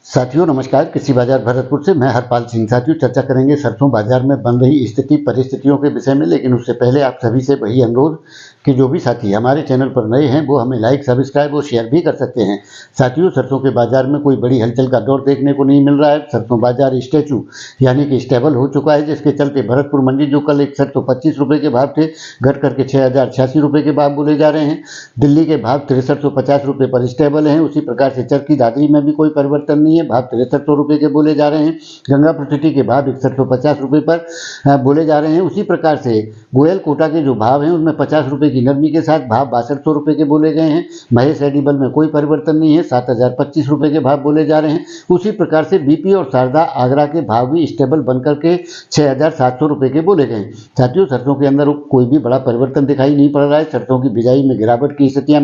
साथियों नमस्कार। कृषि बाजार भरतपुर से मैं हरपाल सिंह। साथियों चर्चा करेंगे सरसों बाजार में बन रही स्थिति परिस्थितियों के विषय में, लेकिन उससे पहले आप सभी से वही अनुरोध कि जो भी साथी हमारे चैनल पर नए हैं वो हमें लाइक सब्सक्राइब और शेयर भी कर सकते हैं। साथियों सरसों के बाजार में कोई बड़ी हलचल का दौर देखने को नहीं मिल रहा है। सरसों बाजार स्टेचू यानी कि स्टेबल हो चुका है, जिसके चलते भरतपुर मंडी जो कल 125 रुपये के भाव थे घट करके 6086 रुपये के भाव बोले जा रहे हैं। दिल्ली के भाव 6350 रुपये पर स्टेबल हैं। उसी प्रकार से चरखी दादरी में भी कोई परिवर्तन नहीं है, भाव 6300 रुपये के बोले जा रहे हैं। गंगापुर सिटी के भाव 6150 रुपये पर बोले जा रहे हैं। उसी प्रकार से गोयल कोटा के जो भाव हैं उसमें 50 रुपये की नरमी के साथ भाव 6200 रुपये के बोले गए हैं। महेश एडिबल में कोई परिवर्तन नहीं है, 7025 रुपये के भाव बोले जा रहे हैं। उसी प्रकार से बीपी और शारदा आगरा के भाव भी स्टेबल बनकर के 6700 रुपये के बोले गए। साथियों सरसों के अंदर कोई भी बड़ा परिवर्तन दिखाई नहीं पड़ रहा है। सरसों की बिजाई में गिरावट की स्थितियां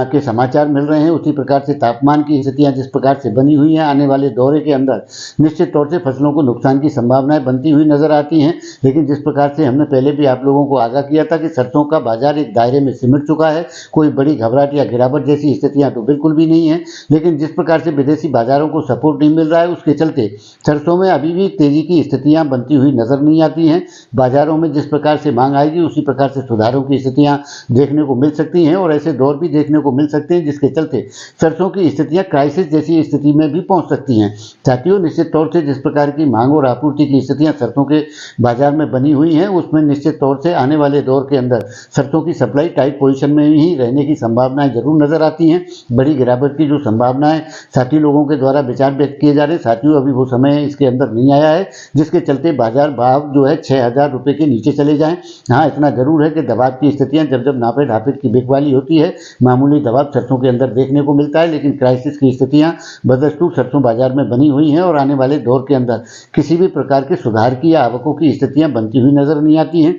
के समाचार मिल रहे हैं। उसी प्रकार से तापमान की स्थितियां जिस प्रकार से बनी हुई हैं, आने वाले दौरे के अंदर निश्चित तौर से फसलों को नुकसान की संभावनाएं बनती हुई नजर आती हैं। लेकिन जिस प्रकार से हमने पहले भी आप लोगों को आगाह किया था कि सरसों का बाजार एक दायरे में सिमट चुका है, कोई बड़ी घबराहट या गिरावट जैसी स्थितियां तो बिल्कुल भी नहीं है। लेकिन जिस प्रकार से विदेशी बाजारों को सपोर्ट नहीं मिल रहा है, उसके चलते सरसों में अभी भी तेजी की स्थितियां बनती हुई नजर नहीं आती हैं। बाजारों में जिस प्रकार से मांग आएगी उसी प्रकार से सुधारों की स्थितियां देखने को मिल सकती हैं और ऐसे दौर भी देखने को मिल सकते हैं जिसके चलते सरसों की स्थितियां क्राइसिस जैसी स्थिति में भी पहुंच सकती हैं। साथियों निश्चित तौर से जिस प्रकार की मांग और आपूर्ति की स्थितियां सरसों के बाजार में बनी हुई हैं, उसमें निश्चित तौर से आने वाले दौर के अंदर सरसों की सप्लाई टाइट पोजीशन में ही रहने की संभावनाएं जरूर नजर आती हैं। बड़ी गिरावट की जो संभावनाएं साथी लोगों के द्वारा विचार व्यक्त किए जा रहे हैं, साथियों अभी वो समय इसके अंदर नहीं आया है जिसके चलते बाजार भाव जो है 6000 रुपये के नीचे चले जाएं। हाँ इतना जरूर है कि दबाव की स्थितियां जब नापे ढापे की बिकवाली होती है, मामूली दबाव सरसों के अंदर देखने को मिलता है। लेकिन क्राइसिस की स्थितियां बदस्तूर सरसों बाजार में बनी हुई हैं और आने वाले दौर के अंदर किसी भी प्रकार के सुधार की या आवकों की स्थितियां बनती हुई नजर नहीं आती हैं।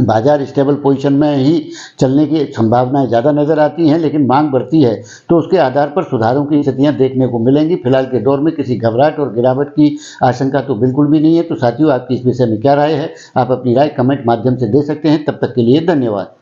बाजार स्टेबल पोजीशन में ही चलने की संभावनाएं ज़्यादा नजर आती हैं, लेकिन मांग बढ़ती है तो उसके आधार पर सुधारों की स्थितियां देखने को मिलेंगी। फिलहाल के दौर में किसी घबराहट और गिरावट की आशंका तो बिल्कुल भी नहीं है। तो साथियों आपकी इस विषय में क्या राय है, आप अपनी राय कमेंट माध्यम से दे सकते हैं। तब तक के लिए धन्यवाद।